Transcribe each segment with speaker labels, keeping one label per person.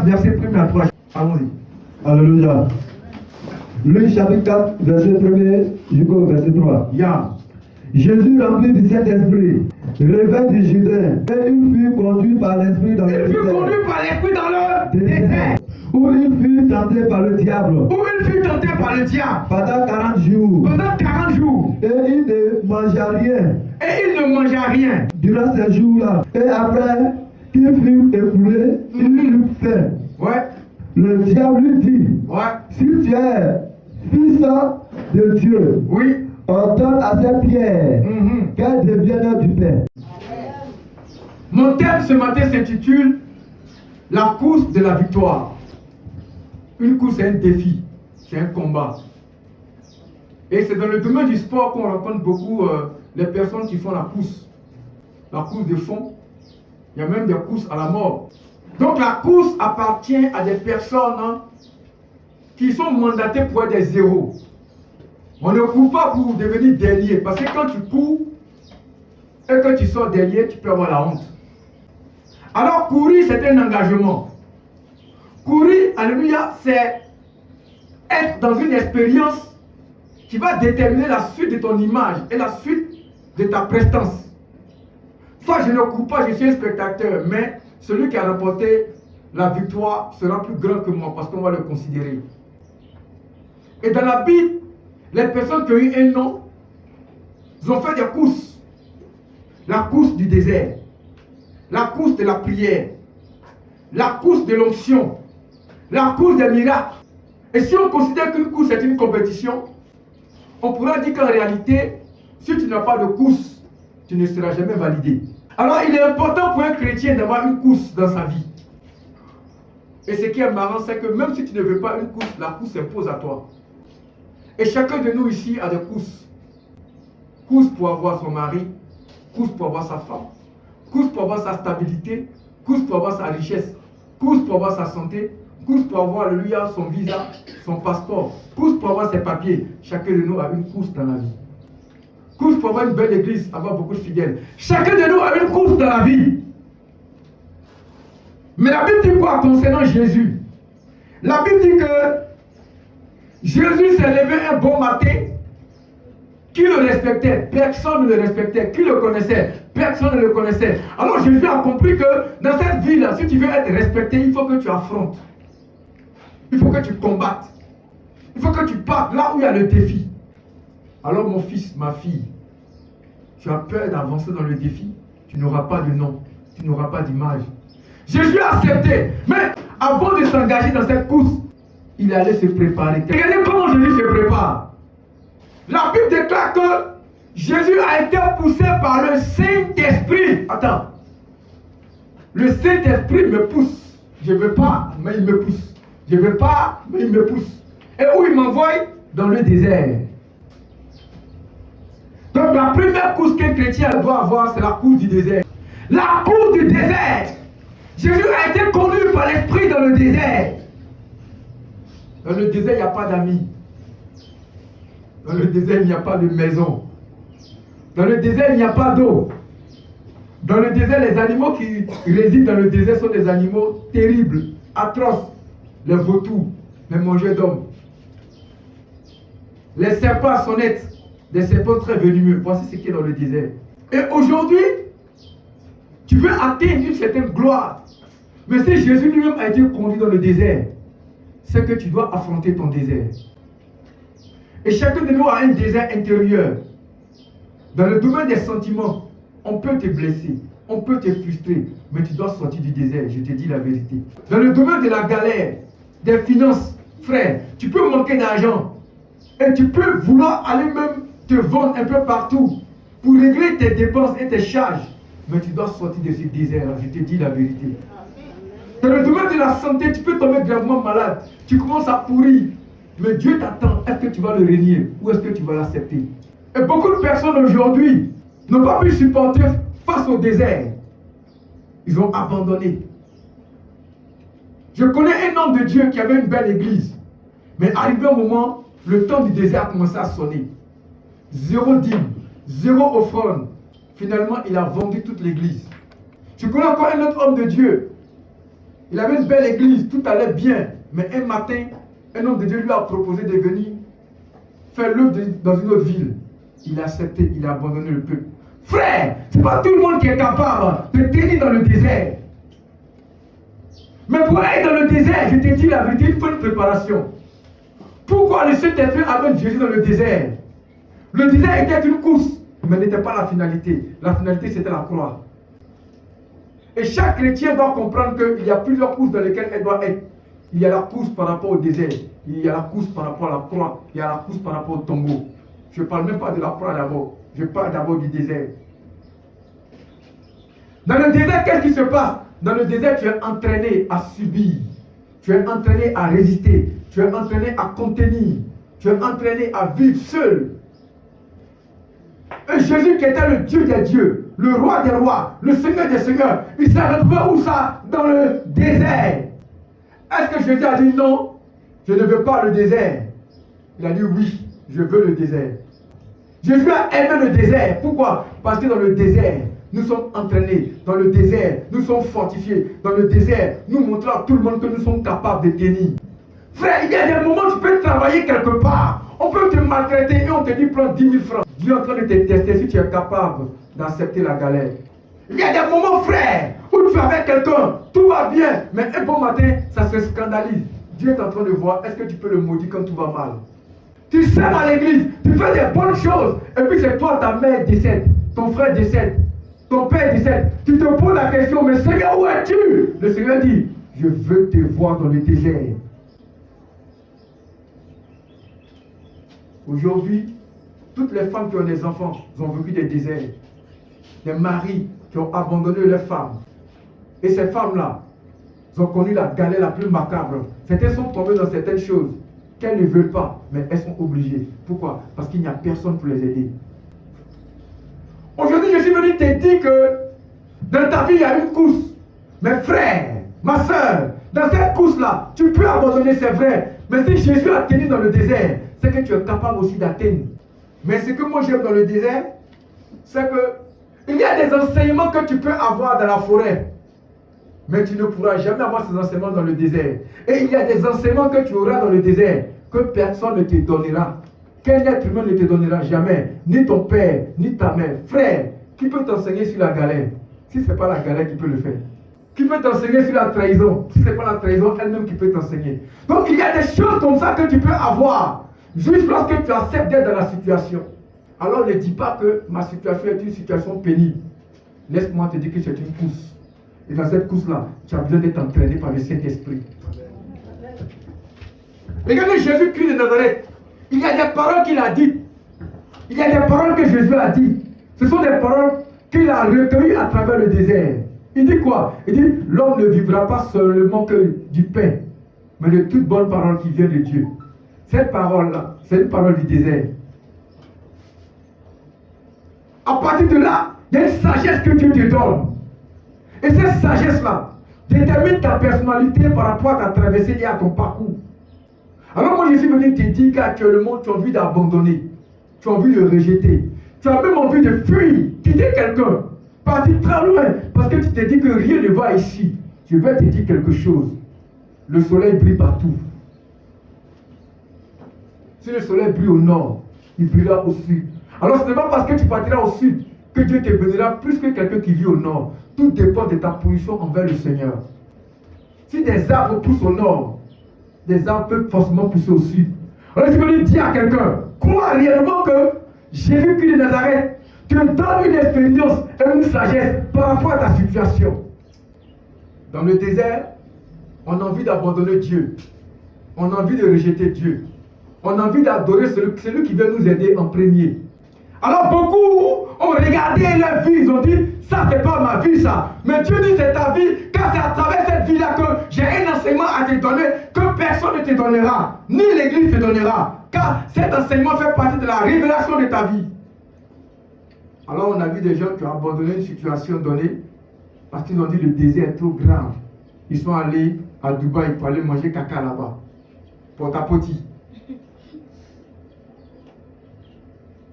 Speaker 1: verset 1 à 3. Allons-y.
Speaker 2: Alléluia. Luc chapitre 4, verset 1 jusqu'au verset 3.
Speaker 1: Yeah.
Speaker 2: Jésus rempli du Saint-Esprit, revint du Jourdain, et il fut conduit par l'Esprit dans le
Speaker 1: Il fut
Speaker 2: désert,
Speaker 1: conduit par l'esprit dans le désert,
Speaker 2: où il fut tenté par le diable
Speaker 1: où il fut tenté par le diable
Speaker 2: pendant 40 jours.
Speaker 1: pendant 40 jours.
Speaker 2: Et il ne mangea rien
Speaker 1: Et il ne mangea rien.
Speaker 2: durant ces jours-là. Et après qu'il fut écoulé, il eut faim.
Speaker 1: Ouais,
Speaker 2: Le diable lui dit,
Speaker 1: ouais,
Speaker 2: si tu es fils de Dieu,
Speaker 1: oui.
Speaker 2: ordonne à ces pierres
Speaker 1: Mhm.
Speaker 2: qu'elles deviennent du pain.
Speaker 1: Mon thème ce matin s'intitule La course de la victoire. Une course, c'est un défi, c'est un combat. Et c'est dans le domaine du sport qu'on rencontre beaucoup les personnes qui font la course de fond. Il y a même des courses à la mort. Donc la course appartient à des personnes qui sont mandatées pour être des héros. On ne court pas pour devenir dernier, parce que quand tu cours et que tu sors dernier, tu peux avoir la honte. Alors courir, c'est un engagement. Courir, alléluia, c'est être dans une expérience qui va déterminer la suite de ton image et la suite de ta prestance. Soit je ne cours pas, je suis un spectateur, mais celui qui a remporté la victoire sera plus grand que moi parce qu'on va le considérer. Et dans la Bible, les personnes qui ont eu un nom, ils ont fait des courses. La course du désert, la course de la prière, la course de l'onction, la course des miracles. Et si on considère qu'une course est une compétition, on pourra dire qu'en réalité, si tu n'as pas de course, tu ne seras jamais validé. Alors il est important pour un chrétien d'avoir une course dans sa vie. Et ce qui est marrant, c'est que même si tu ne veux pas une course, la course s'impose à toi. Et chacun de nous ici a des courses. Course pour avoir son mari, course pour avoir sa femme, course pour avoir sa stabilité, course pour avoir sa richesse, course pour avoir sa santé, course pour avoir son visa, son passeport, course pour avoir ses papiers. Chacun de nous a une course dans la vie. Course pour avoir une belle église, avoir beaucoup de fidèles. Chacun de nous a une course dans la vie. Mais la Bible dit quoi concernant Jésus? La Bible dit que Jésus s'est levé un bon matin. Qui le respectait? Personne ne le respectait. Qui le connaissait? Personne ne le connaissait. Alors Jésus a compris que dans cette vie-là, si tu veux être respecté, il faut que tu affrontes. Il faut que tu combattes. Il faut que tu partes là où il y a le défi. Alors mon fils, ma fille, tu as peur d'avancer dans le défi, tu n'auras pas de nom, tu n'auras pas d'image. Jésus a accepté, mais avant de s'engager dans cette course, il allait se préparer. Regardez comment Jésus se prépare. La Bible déclare que Jésus a été poussé par le Saint-Esprit. Attends. Le Saint-Esprit me pousse. Je ne veux pas, mais il me pousse. Je ne veux pas, mais il me pousse. Et où il m'envoie? Dans le désert. Donc la première course qu'un chrétien doit avoir, c'est la course du désert. La course du désert. Jésus a été conduit par l'Esprit dans le désert. Dans le désert, il n'y a pas d'amis. Dans le désert, il n'y a pas de maison. Dans le désert, il n'y a pas d'eau. Dans le désert, les animaux qui résident dans le désert sont des animaux terribles, atroces. Les vautours, les mangeurs d'hommes. Les serpents à sonnettes, des serpents très venimeux. Voici ce qui est dans le désert. Et aujourd'hui, tu veux atteindre une certaine gloire. Mais si Jésus lui-même a été conduit dans le désert, c'est que tu dois affronter ton désert. Et chacun de nous a un désert intérieur. Dans le domaine des sentiments, on peut te blesser, on peut te frustrer, mais tu dois sortir du désert, je te dis la vérité. Dans le domaine de la galère, des finances, frère, tu peux manquer d'argent. Et tu peux vouloir aller même te vendre un peu partout pour régler tes dépenses et tes charges. Mais tu dois sortir de ce désert, je te dis la vérité. Dans le domaine de la santé, tu peux tomber gravement malade. Tu commences à pourrir. Mais Dieu t'attend. Est-ce que tu vas le régner ou est-ce que tu vas l'accepter? Et beaucoup de personnes aujourd'hui n'ont pas pu supporter face au désert. Ils ont abandonné. Je connais un homme de Dieu qui avait une belle église. Mais arrivé un moment, le temps du désert a commencé à sonner. 0 dîme, 0 offrande. Finalement, il a vendu toute l'église. Je connais encore un autre homme de Dieu Il avait une belle église, tout allait bien. Mais un matin, un homme de Dieu lui a proposé de venir faire l'œuvre dans une autre ville. Il a accepté, il a abandonné le peuple. Frère, ce n'est pas tout le monde qui est capable de tenir dans le désert. Mais pour être dans le désert, je te dis la vérité, il faut une préparation. Pourquoi le Saint-Esprit amène Jésus dans le désert? Le désert était une course, mais n'était pas la finalité. La finalité, c'était la croix. Et chaque chrétien doit comprendre qu'il y a plusieurs courses dans lesquelles elle doit être. Il y a la course par rapport au désert. Il y a la course par rapport à la croix. Il y a la course par rapport au tombeau. Je ne parle même pas de la croix d'abord. Je parle d'abord du désert. Dans le désert, qu'est-ce qui se passe? Dans le désert, tu es entraîné à subir. Tu es entraîné à résister. Tu es entraîné à contenir. Tu es entraîné à vivre seul. Et Jésus qui était le Dieu des dieux, le roi des rois, le Seigneur des seigneurs, il s'est retrouvé où ça? Dans le désert. Est-ce que Jésus a dit non? Je ne veux pas le désert. Il a dit oui, je veux le désert. Jésus a aimé le désert. Pourquoi? Parce que dans le désert, nous sommes entraînés. Dans le désert, nous sommes fortifiés. Dans le désert, nous montrons à tout le monde que nous sommes capables de tenir. Frère, il y a des moments où tu peux travailler quelque part. On peut te maltraiter et on te dit prends 10 000 francs. Dieu est en train de te tester si tu es capable d'accepter la galère. Il y a des moments, frère, où tu es avec quelqu'un, tout va bien, mais un bon matin, ça se scandalise. Dieu est en train de voir, est-ce que tu peux le maudire quand tout va mal? Tu sèmes à l'église, tu fais des bonnes choses, et puis c'est toi, ta mère décède, ton frère décède, ton père décède. Tu te poses la question, mais Seigneur, où es-tu? Le Seigneur dit, je veux te voir dans le désert. Aujourd'hui, toutes les femmes qui ont des enfants ont vécu des déserts. Des maris qui ont abandonné leurs femmes. Et ces femmes-là, ont connu la galère la plus macabre. Certaines sont tombées dans certaines choses qu'elles ne veulent pas, mais elles sont obligées. Pourquoi? Parce qu'il n'y a personne pour les aider. Aujourd'hui, je suis venu te dire que dans ta vie, il y a une course. Mes frères, ma soeur, dans cette course-là, tu peux abandonner, c'est vrai. Mais si Jésus a tenu dans le désert, c'est que tu es capable aussi d'atteindre. Mais ce que moi j'aime dans le désert, c'est que il y a des enseignements que tu peux avoir dans la forêt. Mais tu ne pourras jamais avoir ces enseignements dans le désert. Et il y a des enseignements que tu auras dans le désert que personne ne te donnera. Quel être humain ne te donnera jamais. Ni ton père, ni ta mère. Frère, qui peut t'enseigner sur la galère? Si ce n'est pas la galère qui peut le faire. Qui peut t'enseigner sur la trahison? Si ce n'est pas la trahison elle-même qui peut t'enseigner. Donc il y a des choses comme ça que tu peux avoir. Juste lorsque tu acceptes d'être dans la situation. Alors ne dis pas que ma situation est une situation pénible. Laisse-moi te dire que c'est une course. Et dans cette course-là, tu as besoin d'être entraîné par le Saint-Esprit. Regardez Jésus-Christ de Nazareth. Il y a des paroles qu'il a dites. Il y a des paroles que Jésus a dites. Ce sont des paroles qu'il a recueillies à travers le désert. Il dit quoi? Il dit, l'homme ne vivra pas seulement que du pain, mais de toute bonne parole qui vient de Dieu. Cette parole-là, c'est une parole du désert. À partir de là, il y a une sagesse que Dieu te donne. Et cette sagesse-là détermine ta personnalité par rapport à ta traversée et à ton parcours. Alors moi, je suis venu te dire qu'actuellement, tu as envie d'abandonner. Tu as envie de rejeter. Tu as même envie de fuir, quitter quelqu'un, partir très loin, parce que tu te dis que rien ne va ici. Je vais te dire quelque chose. Le soleil brille partout. Si le soleil brille au nord, il brillera au sud. Alors ce n'est pas parce que tu partiras au sud que Dieu te bénira plus que quelqu'un qui vit au nord. Tout dépend de ta position envers le Seigneur. Si des arbres poussent au nord, des arbres peuvent forcément pousser au sud. Alors je veux dire à quelqu'un, crois réellement que Jésus-Christ de Nazareth te donne une expérience et une sagesse par rapport à ta situation. Dans le désert, on a envie d'abandonner Dieu. On a envie de rejeter Dieu. On a envie d'adorer celui qui veut nous aider en premier. Alors beaucoup ont regardé leur vie, ils ont dit, ça c'est pas ma vie ça. Mais Dieu dit c'est ta vie, car c'est à travers cette vie-là que j'ai un enseignement à te donner que personne ne te donnera, ni l'église te donnera. Car cet enseignement fait partie de la révélation de ta vie. Alors on a vu des gens qui ont abandonné une situation donnée parce qu'ils ont dit le désert est trop grave. Ils sont allés à Dubaï pour aller manger caca là-bas. Pour ta poti.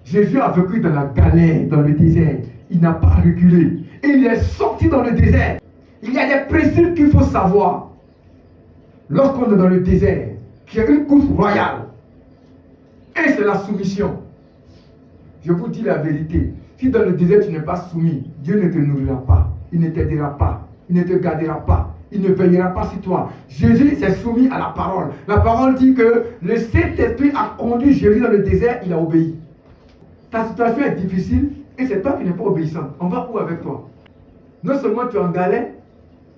Speaker 1: Jésus a vécu dans la galère, dans le désert. Il n'a pas reculé. Et il est sorti dans le désert. Il y a des principes qu'il faut savoir lorsqu'on est dans le désert, qu'il y a une course royale. Et c'est la soumission. Je vous dis la vérité. Si dans le désert tu n'es pas soumis, Dieu ne te nourrira pas. Il ne t'aidera pas. Il ne te gardera pas. Il ne veillera pas sur toi. Jésus s'est soumis à la parole. La parole dit que le Saint-Esprit a conduit Jésus dans le désert, il a obéi. Ta situation est difficile et c'est toi qui n'es pas obéissant. On va où avec toi? Non seulement tu es en galère,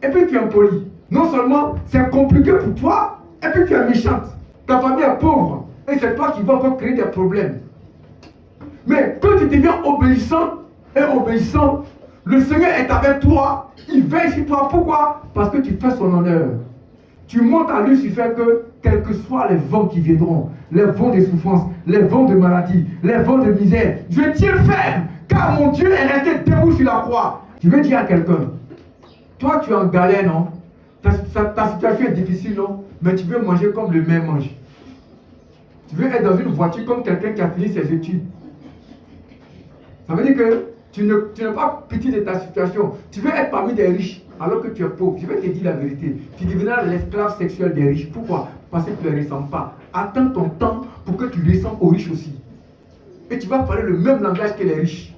Speaker 1: et puis tu es impoli. Non seulement c'est compliqué pour toi, et puis tu es méchante. Ta famille est pauvre et c'est toi qui vas encore créer des problèmes. Mais quand tu deviens obéissant et obéissant, le Seigneur est avec toi, il veille sur toi. Pourquoi? Parce que tu fais son honneur. Tu montes à lui sur fait que, quels que soient les vents qui viendront, les vents de souffrance, les vents de maladie, les vents de misère, je tiens ferme, car mon Dieu est resté debout sur la croix. Je vais dire à quelqu'un, toi tu es en galère, non? Ta situation est difficile, non? Mais tu veux manger comme le maire mange. Tu veux être dans une voiture comme quelqu'un qui a fini ses études. Ça veut dire que tu n'es pas petit de ta situation. Tu veux être parmi des riches alors que tu es pauvre. Je vais te dire la vérité. Tu deviendras l'esclave sexuel des riches. Pourquoi? Parce que tu ne les ressembles pas. Attends ton temps pour que tu ressembles aux riches aussi. Et tu vas parler le même langage que les riches.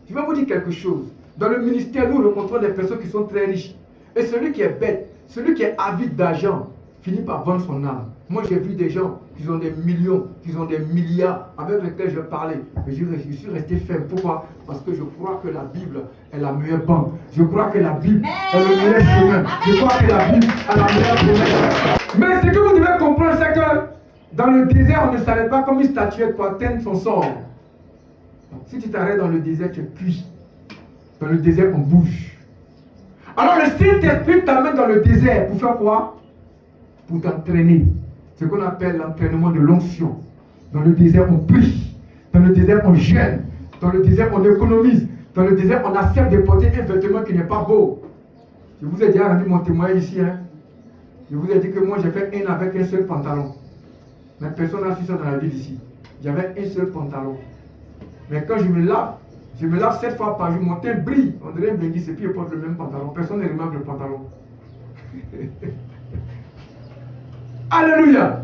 Speaker 1: Je vais vous dire quelque chose. Dans le ministère, nous rencontrons des personnes qui sont très riches. Et celui qui est bête, celui qui est avide d'argent, finit par vendre son âme. Moi, j'ai vu des gens qui ont des millions, qui ont des milliards, avec lesquels je parlais. Mais je suis resté ferme. Pourquoi? Parce que je crois que la Bible est la meilleure banque. Je crois que la Bible est le meilleur chemin. Je crois que la Bible est la meilleure promesse. Mais ce que vous devez comprendre, c'est que dans le désert, on ne s'arrête pas comme une statuette pour atteindre son sort. Si tu t'arrêtes dans le désert, tu es cuit. Dans le désert, on bouge. Alors le Saint-Esprit t'amène dans le désert pour faire quoi? Pour t'entraîner. Ce qu'on appelle l'entraînement de l'onction. Dans le désert, on prie. Dans le désert, on gêne. Dans le désert, on économise. Dans le désert, on accepte de porter un vêtement qui n'est pas beau. Je vous ai déjà rendu mon témoignage ici. Je vous ai dit que moi, j'ai fait un avec un seul pantalon. Mais personne n'a su ça dans la ville ici. J'avais un seul pantalon. Mais quand je me lave 7 fois par jour, mon teint brille. On dirait me dit, et puis je porte le même pantalon. Personne ne remarque le pantalon. Alléluia.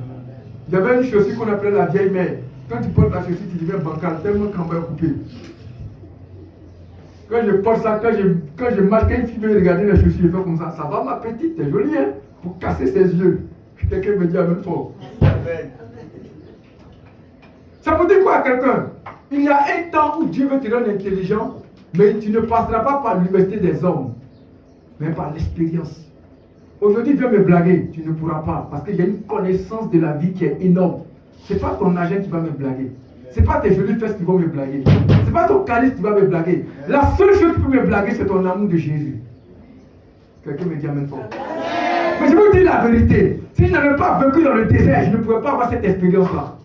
Speaker 1: Il y avait une chaussure qu'on appelait la vieille mère. Quand tu portes la chaussure, tu deviens bancal, tellement qu'en bas est coupé. Quand je porte ça, quand je marche, quand une fille veut regarder les chaussures, je fais comme ça. Ça va ma petite, t'es jolie, hein? Pour casser ses yeux. Quelqu'un me dit amen fort. Ça vous dit quoi à quelqu'un? Il y a un temps où Dieu veut te rendre intelligent, mais tu ne passeras pas par l'université des hommes, mais par l'expérience. Aujourd'hui, viens me blaguer, tu ne pourras pas, parce qu'il y a une connaissance de la vie qui est énorme. Ce n'est pas ton agent qui va me blaguer. Ce n'est pas tes jolies fesses qui vont me blaguer. Ce n'est pas ton calice qui va me blaguer. La seule chose qui peut me blaguer, c'est ton amour de Jésus. Quelqu'un me dit amen fort. Mais je vous dis la vérité. Si je n'avais pas vécu dans le désert, je ne pouvais pas avoir cette expérience-là.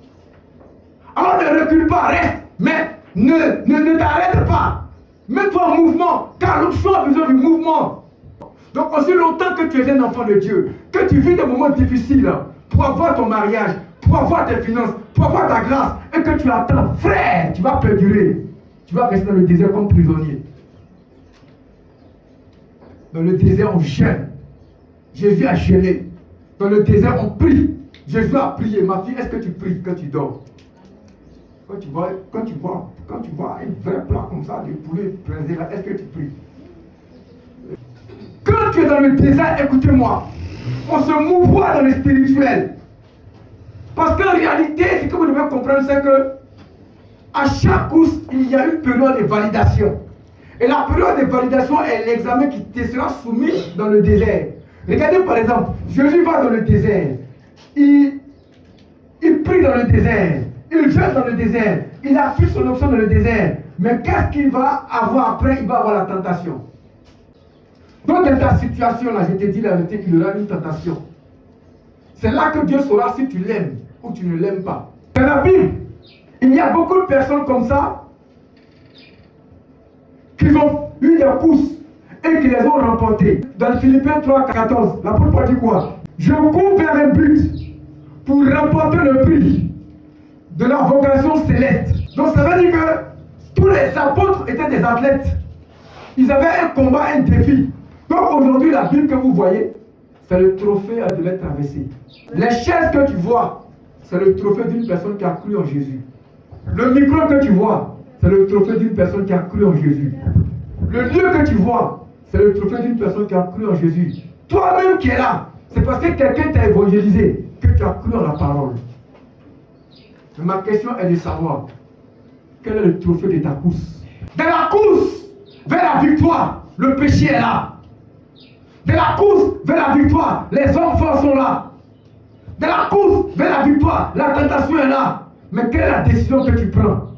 Speaker 1: Alors ne recule pas, reste. Mais ne t'arrête pas. Mets-toi en mouvement, car l'onction a besoin du mouvement. Donc aussi longtemps que tu es un enfant de Dieu, que tu vis des moments difficiles pour avoir ton mariage, pour avoir tes finances, pour avoir ta grâce, et que tu attends, frère, tu vas perdurer. Tu vas rester dans le désert comme prisonnier. Dans le désert, on gêne. Jésus a gêné. Dans le désert, on prie. Jésus a prié. Ma fille, est-ce que tu pries quand tu dors? Quand tu vois un vrai plat comme ça, de poulet braisé là, est-ce que tu pries? Quand tu es dans le désert, écoutez-moi, on se mouvoie dans le spirituel. Parce qu'en réalité, ce que vous devez comprendre, c'est que à chaque course, il y a une période de validation. Et la période de validation est l'examen qui te sera soumis dans le désert. Regardez par exemple, Jésus va dans le désert. Il prie dans le désert. Il jeûne dans le désert. Il affiche son option dans le désert. Mais qu'est-ce qu'il va avoir après? Il va avoir la tentation. Donc dans ta situation là, je te dis la vérité, il y aura une tentation. C'est là que Dieu saura si tu l'aimes ou tu ne l'aimes pas. Dans la Bible, il y a beaucoup de personnes comme ça qui ont eu des courses et qui les ont remportées. Dans Philippiens 3,14, l'apôtre dit quoi? Je cours vers un but pour remporter le prix de la vocation céleste. Donc ça veut dire que tous les apôtres étaient des athlètes. Ils avaient un combat, un défi. Donc aujourd'hui, la Bible que vous voyez, c'est le trophée de l'être traversé. Les chaises que tu vois, c'est le trophée d'une personne qui a cru en Jésus. Le micro que tu vois, c'est le trophée d'une personne qui a cru en Jésus. Le lieu que tu vois, c'est le trophée d'une personne qui a cru en Jésus. Toi-même qui es là, c'est parce que quelqu'un t'a évangélisé que tu as cru en la parole. Mais ma question est de savoir, quel est le trophée de ta course? Dans la course vers la victoire, le péché est là. Dans la course vers la victoire, les enfants sont là. Dans la course vers la victoire, la tentation est là. Mais quelle est la décision que tu prends?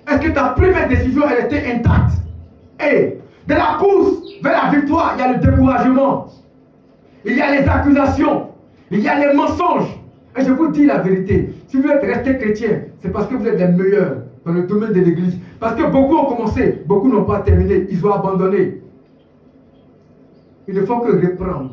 Speaker 1: Est-ce que ta première décision est restée intacte? Et dans la course vers la victoire, il y a le découragement. Il y a les accusations. Il y a les mensonges. Et je vous dis la vérité. Si vous êtes resté chrétien, c'est parce que vous êtes les meilleurs dans le domaine de l'église. Parce que beaucoup ont commencé, beaucoup n'ont pas terminé. Ils ont abandonné. Il ne faut que reprendre.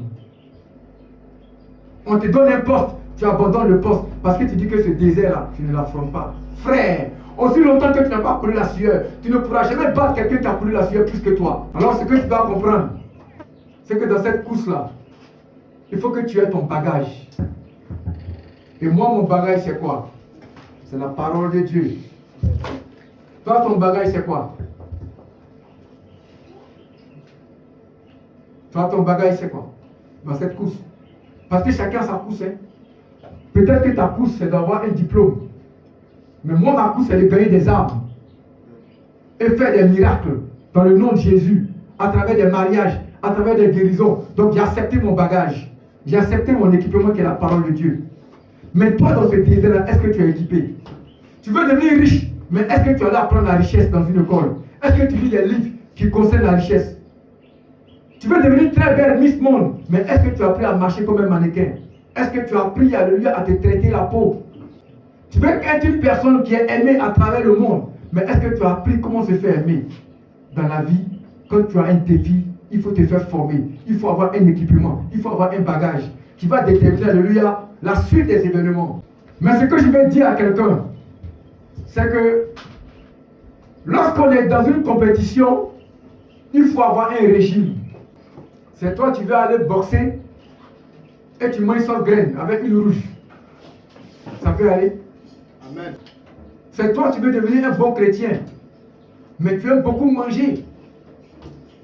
Speaker 1: On te donne un poste, tu abandonnes le poste parce que tu dis que ce désert-là, tu ne l'affrontes pas. Frère, aussi longtemps que tu n'as pas couru la sueur, tu ne pourras jamais battre quelqu'un qui a couru la sueur plus que toi. Alors ce que tu dois comprendre, c'est que dans cette course-là, il faut que tu aies ton bagage. Et moi, mon bagage, c'est quoi? C'est la parole de Dieu. Toi, ton bagage, c'est quoi? Toi, ton bagage, c'est quoi? Dans cette course. Parce que chacun a sa course. Hein. Peut-être que ta course, c'est d'avoir un diplôme. Mais moi, ma course, c'est de gagner des armes. Et faire des miracles dans le nom de Jésus. À travers des mariages, à travers des guérisons. Donc, j'ai accepté mon bagage. J'ai accepté mon équipement qui est la parole de Dieu. Mais toi, dans ce désert-là, est-ce que tu es équipé? Tu veux devenir riche, mais est-ce que tu allais apprendre la richesse dans une école? Est-ce que tu lis des livres qui concernent la richesse? Tu veux devenir très belle Miss Monde, mais est-ce que tu as appris à marcher comme un mannequin? Est-ce que tu as appris à te traiter la peau? Tu veux être une personne qui est aimée à travers le monde, mais est-ce que tu as appris comment se faire aimer? Dans la vie, quand tu as un défi, il faut te faire former. Il faut avoir un équipement, il faut avoir un bagage qui va déterminer, alléluia, la suite des événements. Mais ce que je vais dire à quelqu'un, c'est que lorsqu'on est dans une compétition, il faut avoir un régime. C'est toi, tu vas aller boxer et tu manges une graine avec une rouge. Ça peut aller? Amen. C'est toi, tu veux devenir un bon chrétien, mais tu aimes beaucoup manger.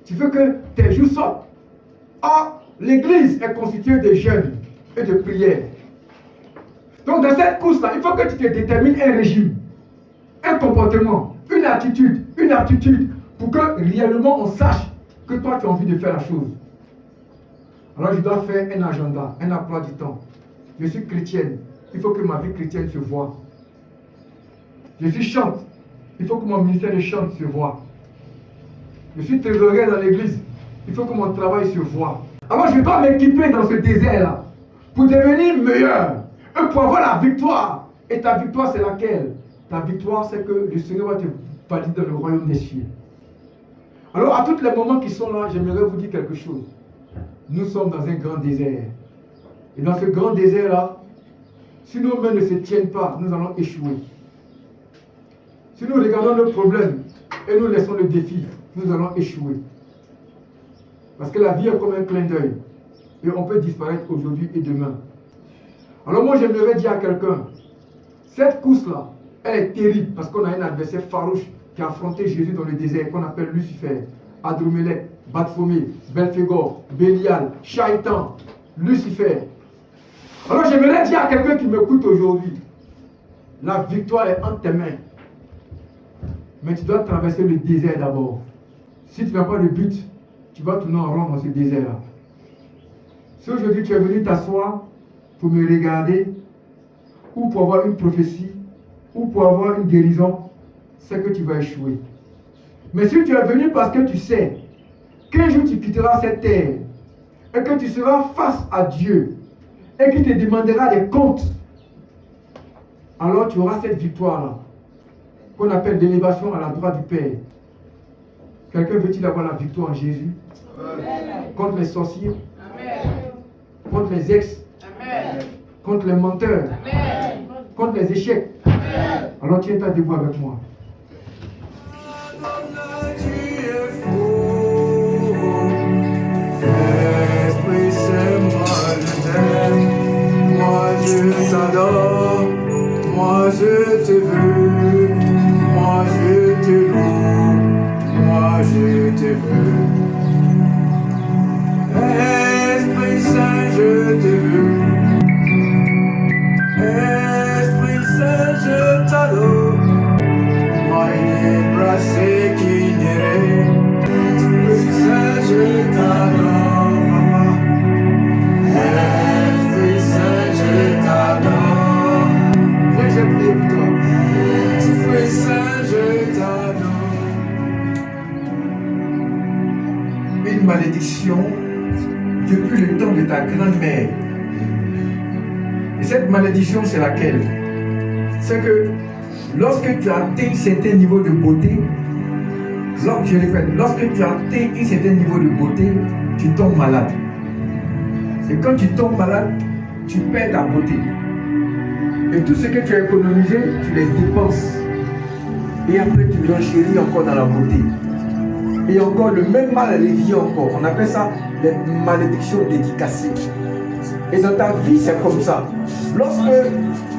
Speaker 1: Tu veux que tes joues sortent. Or, l'église est constituée de jeûnes et de prières. Donc, dans cette course-là, il faut que tu te détermines un régime, un comportement, une attitude, pour que réellement on sache que toi, tu as envie de faire la chose. Alors, je dois faire un agenda, un emploi du temps. Je suis chrétienne. Il faut que ma vie chrétienne se voie. Je suis chante. Il faut que mon ministère de chante se voie. Je suis trésorier dans l'église. Il faut que mon travail se voie. Alors, je dois m'équiper dans ce désert-là pour devenir meilleur et pour avoir la victoire. Et ta victoire, c'est laquelle? Ta victoire, c'est que le Seigneur va te valider dans le royaume des cieux. Alors, à tous les moments qui sont là, j'aimerais vous dire quelque chose. Nous sommes dans un grand désert. Et dans ce grand désert-là, si nos mains ne se tiennent pas, nous allons échouer. Si nous regardons le problème et nous laissons le défi, nous allons échouer. Parce que la vie est comme un clin d'œil. Et on peut disparaître aujourd'hui et demain. Alors moi, j'aimerais dire à quelqu'un, cette course-là, elle est terrible parce qu'on a un adversaire farouche qui a affronté Jésus dans le désert, qu'on appelle Lucifer, Adramélec, Bathphomé, Belphégor, Bélial, Shaitan, Lucifer. Alors j'aimerais dire à quelqu'un qui m'écoute aujourd'hui, la victoire est entre tes mains. Mais tu dois traverser le désert d'abord. Si tu n'as pas de but, tu vas tourner en rond dans ce désert-là. Si aujourd'hui tu es venu t'asseoir pour me regarder, ou pour avoir une prophétie, ou pour avoir une guérison, c'est que tu vas échouer. Mais si tu es venu parce que tu sais qu'un jour tu quitteras cette terre, et que tu seras face à Dieu, et qu'il te demandera des comptes, alors tu auras cette victoire-là, qu'on appelle l'élévation à la droite du Père. Quelqu'un veut-il avoir la victoire en Jésus? Amen. Contre les sorciers? Amen. Contre les ex? Amen. Contre les menteurs? Amen. Contre les échecs? Amen. Alors tiens-toi debout avec moi. Tu es fou. t'adore, moi je te veux, moi je te loue, moi je te veux. Esprit Saint, je te veux. Esprit Saint, je t'adore. Moi, il est brassé qui n'irait. Esprit Saint, je t'adore, maman. Esprit Saint, je t'adore. Viens, j'ai prié pour toi. Esprit Saint, je t'adore. Une malédiction depuis le temps de ta grand-mère. Et cette malédiction, c'est laquelle? C'est que lorsque tu atteins un certain niveau de beauté, je répète, lorsque tu atteins un certain niveau de beauté, tu tombes malade. Et quand tu tombes malade, tu perds ta beauté. Et tout ce que tu as économisé, tu les dépenses. Et après, tu renchéris encore dans la beauté. Et encore, le même mal revient encore. On appelle ça les malédictions dédicacées. Et dans ta vie, c'est comme ça. Lorsque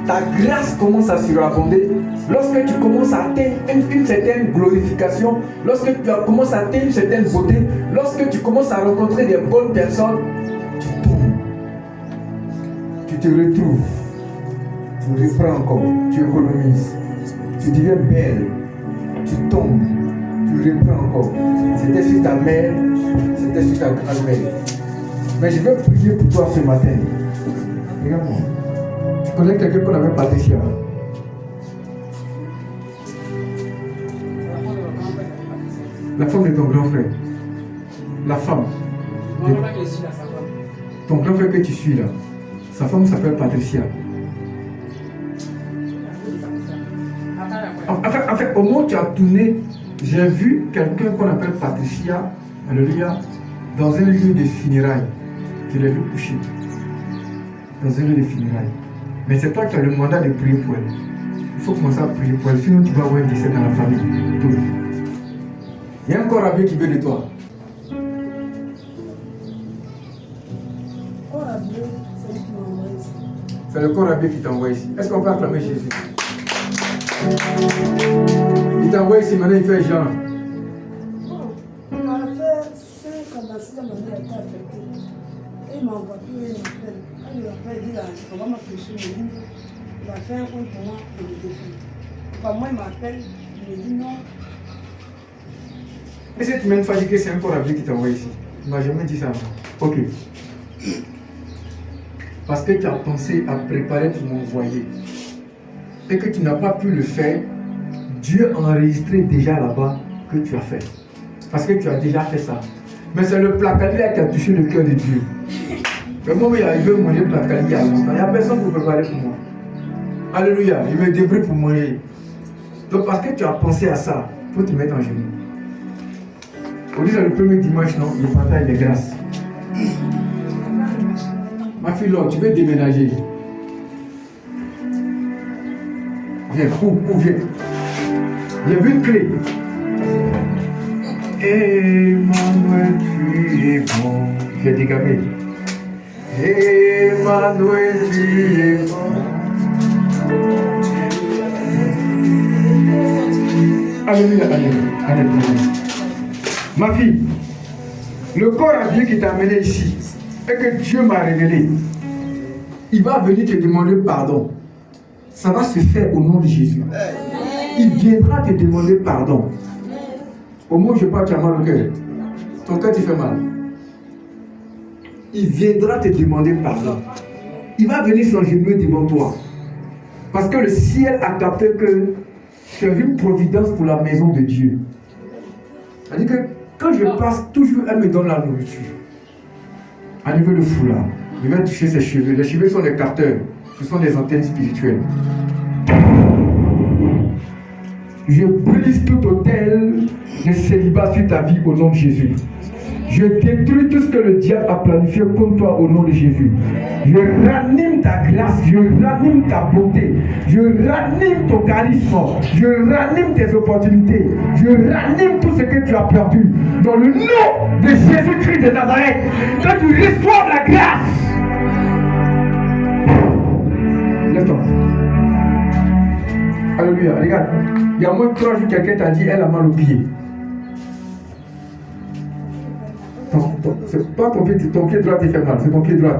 Speaker 1: ta grâce commence à surabonder, lorsque tu commences à atteindre une certaine glorification, lorsque tu commences à atteindre une certaine beauté, lorsque tu commences à rencontrer des bonnes personnes, tu tombes. Tu te retrouves. Tu reprends encore. Tu économises. Tu deviens belle. Tu tombes. Tu reprends encore. C'était sur ta mère, c'était sur ta grand-mère. Mais je vais prier pour toi ce matin. Regarde-moi. Tu connais quelqu'un qu'on appelle Patricia? La femme de ton grand frère. La femme. Ton grand frère que tu suis là. Sa femme s'appelle Patricia. En fait, au moment où tu as tourné, j'ai vu quelqu'un qu'on appelle Patricia, alléluia, dans un lieu de funérailles. Je l'ai vu coucher. Dans un lieu de funérailles. Mais c'est toi qui as le mandat de prier pour elle. Il faut commencer à prier pour elle, sinon tu vas avoir un décès dans la famille. Tout. Il y a un corps rabais qui veut de toi. C'est le corps rabais qui t'envoie ici. Est-ce qu'on peut acclamer Jésus? Il t'envoie ici, maintenant il fait genre.
Speaker 3: On a fait 5 ans d'assise, on a été affecté. Et il m'a envoyé, il m'appelle. Quand il m'appelle, il dit là, on va m'approcher le livre. Il va faire un compte pour moi et le défi. Enfin, moi, il m'appelle, il me dit non.
Speaker 1: Est-ce que tu m'as dit que c'est un corps rabais qui t'envoie ici? Tu ne m'as jamais dit ça. Ok. Parce que tu as pensé à préparer pour m'envoyer. Et que tu n'as pas pu le faire, Dieu a enregistré déjà là-bas que tu as fait. Parce que tu as déjà fait ça. Mais c'est le placalia qui a touché le cœur de Dieu. Le moment où il veut manger le placalia, il n'y a personne pour préparer pour moi. Alléluia, il me débrouille pour manger. Donc parce que tu as pensé à ça, il faut te mettre en genoux. Au lieu de le premier dimanche, non, il partage les grâces. Ma fille, là, tu veux déménager. Viens, cours, viens. Il y avait une clé. Emmanuel, tu es bon. Je vais dégamer. Emmanuel, tu es bon. Alléluia, alléluia, alléluia. Ma fille, le corps à Dieu qui t'a amené ici et que Dieu m'a révélé, il va venir te demander pardon. Ça va se faire au nom de Jésus. Il viendra te demander pardon. Au moment où je parle, tu as mal au cœur. Ton cœur te fait mal. Il viendra te demander pardon. Il va venir s'agenouiller devant toi. Parce que le ciel a capté que tu as une providence pour la maison de Dieu. C'est-à-dire que quand je passe, toujours elle me donne la nourriture. À niveau de foulard, il va toucher ses cheveux. Les cheveux sont des capteurs. Ce sont des antennes spirituelles. Je brise tout hôtel de célibat sur ta vie au nom de Jésus. Je détruis tout ce que le diable a planifié contre toi au nom de Jésus. Je ranime ta grâce, je ranime ta beauté, je ranime ton charisme, je ranime tes opportunités, je ranime tout ce que tu as perdu. Dans le nom de Jésus-Christ de Nazareth, que tu reçois la grâce. Lève-toi. Alléluia. Regarde. Il y a moins de 3 jours, quelqu'un t'a dit elle a mal au pied. C'est pas ton pied droit qui fait mal, c'est ton pied droit.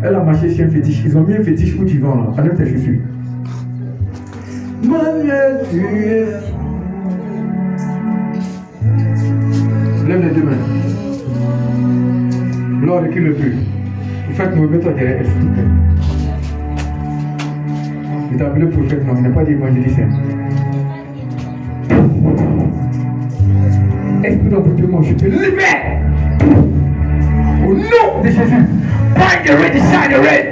Speaker 1: Elle a marché chez un fétiche. Ils ont mis un fétiche où tu vends là. Enlève tes chaussures. Lève les deux mains. Lors recule le plus. Vous faites nous remettre derrière elle, s'il vous plaît. Il t'a appelé prophète, non, il n'a pas dit évangéliste. Esprit d'emportement, je te libère. Au nom de Jésus. Bind the red inside the red.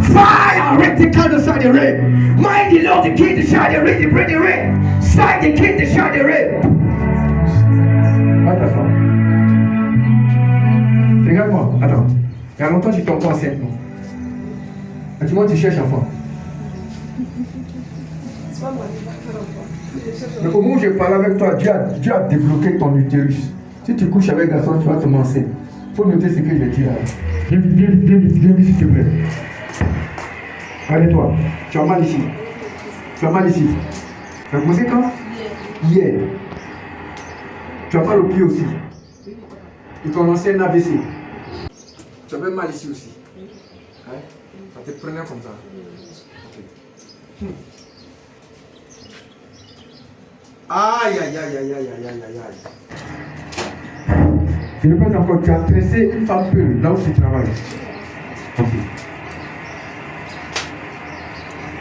Speaker 1: Fire, red the candle inside the red. Mind the Lord, the king inside the red, the bread the red. Side the king inside the red. Attends. Regarde-moi, attends. Il y a longtemps que tu t'es encore enceinte, non? Dis-moi, tu cherches enfant.
Speaker 3: C'est pas moi qui vais faire enfant.
Speaker 1: Mais au moment où je parle avec toi, Dieu a débloqué ton utérus. Si tu couches avec un garçon, tu vas te enceinte. Il faut noter ce que je dis là. Viens vite, s'il te plaît. Allez-toi. Tu as mal ici. Tu as mal ici. Tu as commencé quand? Hier. Tu as mal au pied aussi. Ils t'ont lancé un AVC. Tu avais mal ici aussi. Hein? Ça te prenait comme ça. Okay. Aïe. Je répète encore, tu as tressé une femme peu là où tu travailles. Ok.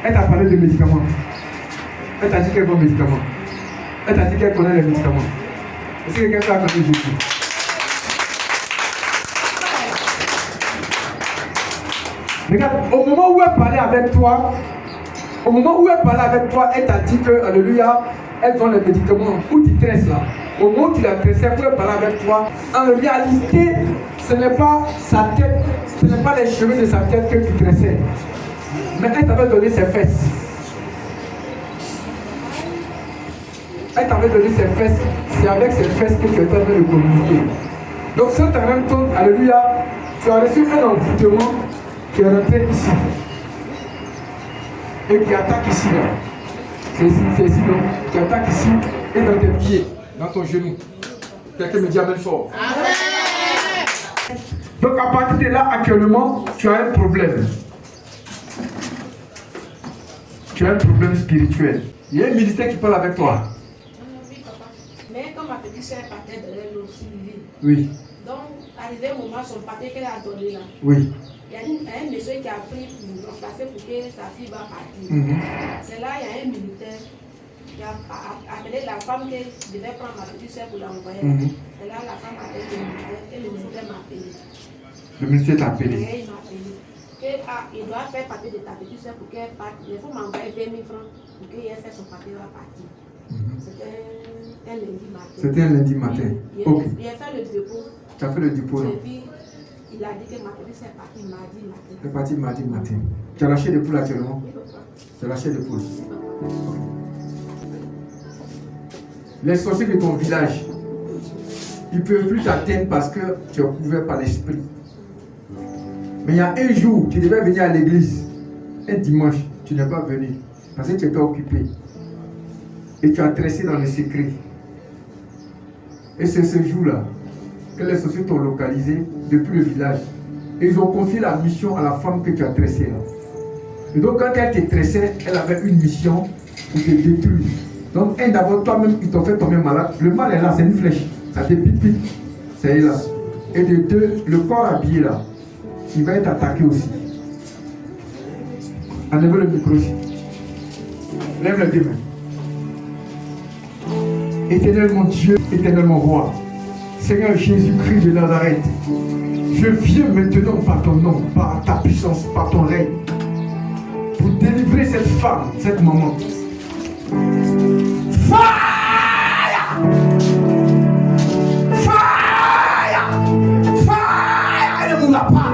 Speaker 1: Elle t'a parlé de médicaments. Elle t'a dit qu'elle veut médicaments. Elle t'a dit qu'elle connaît les médicaments. Est-ce que quelqu'un a connu Jésus? Regarde, au moment où elle parlait avec toi, elle t'a dit que, alléluia, elle vend les médicaments. Où tu tresses là? Au moment où tu la tressais pour parler avec toi, en réalité, ce n'est pas sa tête, ce n'est pas les cheveux de sa tête que tu tressais. Mais elle t'avait donné ses fesses. Elle t'avait donné ses fesses. C'est avec ses fesses que tu étais en train de communiquer. Donc, sans te rendre compte, alléluia, tu as reçu un envoûtement qui est rentré ici. Et qui attaque ici là. C'est ici non. Qui attaque ici et dans tes pieds, dans ton genou. Quelqu'un me dit amen fort. Amen. Donc à partir de là, actuellement, tu as un problème. Tu as un problème spirituel. Il y a un militaire qui parle avec toi.
Speaker 4: Oui, papa. Mais quand ma petite soeur partait de l'aile aussi,
Speaker 1: oui.
Speaker 4: Donc, arrivé un moment, son papier qu'elle a donné là.
Speaker 1: Oui.
Speaker 4: Il y a un monsieur qui a pris pour remplacer pour que sa fille va partir. C'est là, il y a un militaire qui a appelé la femme qui devait prendre ma petite soeur pour l'envoyer. Et là, la femme a appelé le militaire et le militaire m'a appelé.
Speaker 1: Le militaire t'a appelé?
Speaker 4: Et il m'a appelé. Il doit faire partie de ta petite soeur pour qu'elle parte. Il faut m'envoyer 20 000 francs pour qu'elle fasse son papier va partir. C'était un lundi matin.
Speaker 1: C'était un lundi matin. Ok.
Speaker 4: Il a fait le dépôt.
Speaker 1: Tu as fait le dépôt là?
Speaker 4: Et puis, il a dit que ma petite soeur est partie mardi matin.
Speaker 1: C'est parti mardi matin. Tu as lâché des poules actuellement?
Speaker 4: Oui, papa.
Speaker 1: Tu as lâché des poules?
Speaker 4: Oui, papa.
Speaker 1: Les sorciers de ton village, ils ne peuvent plus t'atteindre parce que tu es couvert par l'esprit. Mais il y a un jour, tu devais venir à l'église. Un dimanche, tu n'es pas venu parce que tu étais occupé. Et tu as tressé dans le secret. Et c'est ce jour-là que les sorciers t'ont localisé depuis le village. Et ils ont confié la mission à la femme que tu as tressée là. Et donc quand elle te tressait, elle avait une mission pour te détruire. Donc d'abord toi-même, ils t'ont fait tomber malade. Le mal est là, c'est une flèche. Ça te pique. C'est là. Et de deux, le corps habillé là, il va être attaqué aussi. Enlevez le micro aussi. Lève les deux mains. Éternel mon Dieu, éternel mon roi, Seigneur Jésus-Christ de Nazareth, je viens maintenant par ton nom, par ta puissance, par ton règne, pour délivrer cette femme, cette maman. Fire! Fire! Fire! Elle ne mourra pas.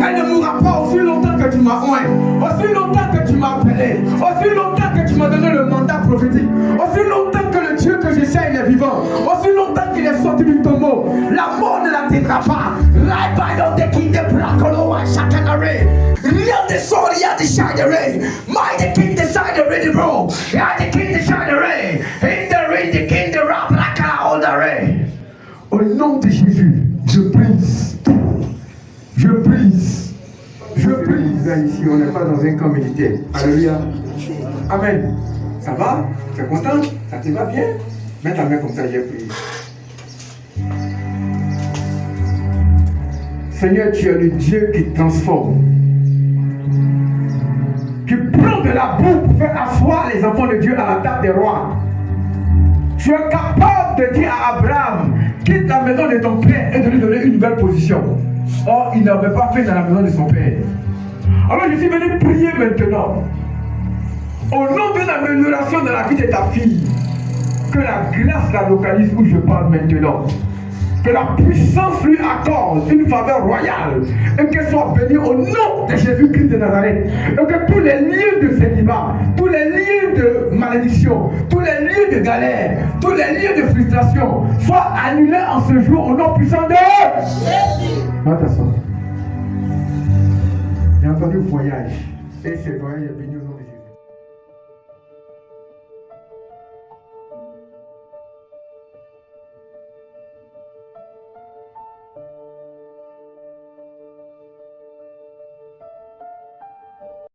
Speaker 1: Elle ne mourra pas aussi longtemps que tu m'as oint, aussi longtemps que tu m'as appelé, aussi longtemps que tu m'as donné le mandat prophétique, aussi longtemps que le Dieu que j'essaie il est vivant, aussi longtemps qu'il est sorti du tombeau. La mort ne l'atteindra pas. Rien de sort, rien de chagrin. the rain. Mighty King decide the rain, bro. Mighty King decide the rain. In the rain, the King, the rap, la all the rain. Au nom de Jésus, je brise. Je brise. Je brise. Ici, on n'est pas dans un camp militaire. Alléluia. Amen. Ça va? Tu es content? Ça te va bien? Mets ta main comme ça, j'ai prié. Seigneur, tu es le Dieu qui transforme. Qui prend de la boue pour faire asseoir les enfants de Dieu à la table des rois. Tu es capable de dire à Abraham, quitte la maison de ton père et de lui donner une nouvelle position. Or, il n'avait pas fait dans la maison de son père. Alors, je suis venu prier maintenant. Au nom de l'amélioration de la vie de ta fille, que la grâce la localise où je parle maintenant. Que la puissance lui accorde une faveur royale et qu'elle soit bénie au nom de Jésus-Christ de Nazareth. Et que tous les lieux de célibat, tous les lieux de malédiction, tous les lieux de galère, tous les lieux de frustration soient annulés en ce jour au nom puissant de Jésus. J'ai entendu voyage et ce voyage est béni au nom de Jésus.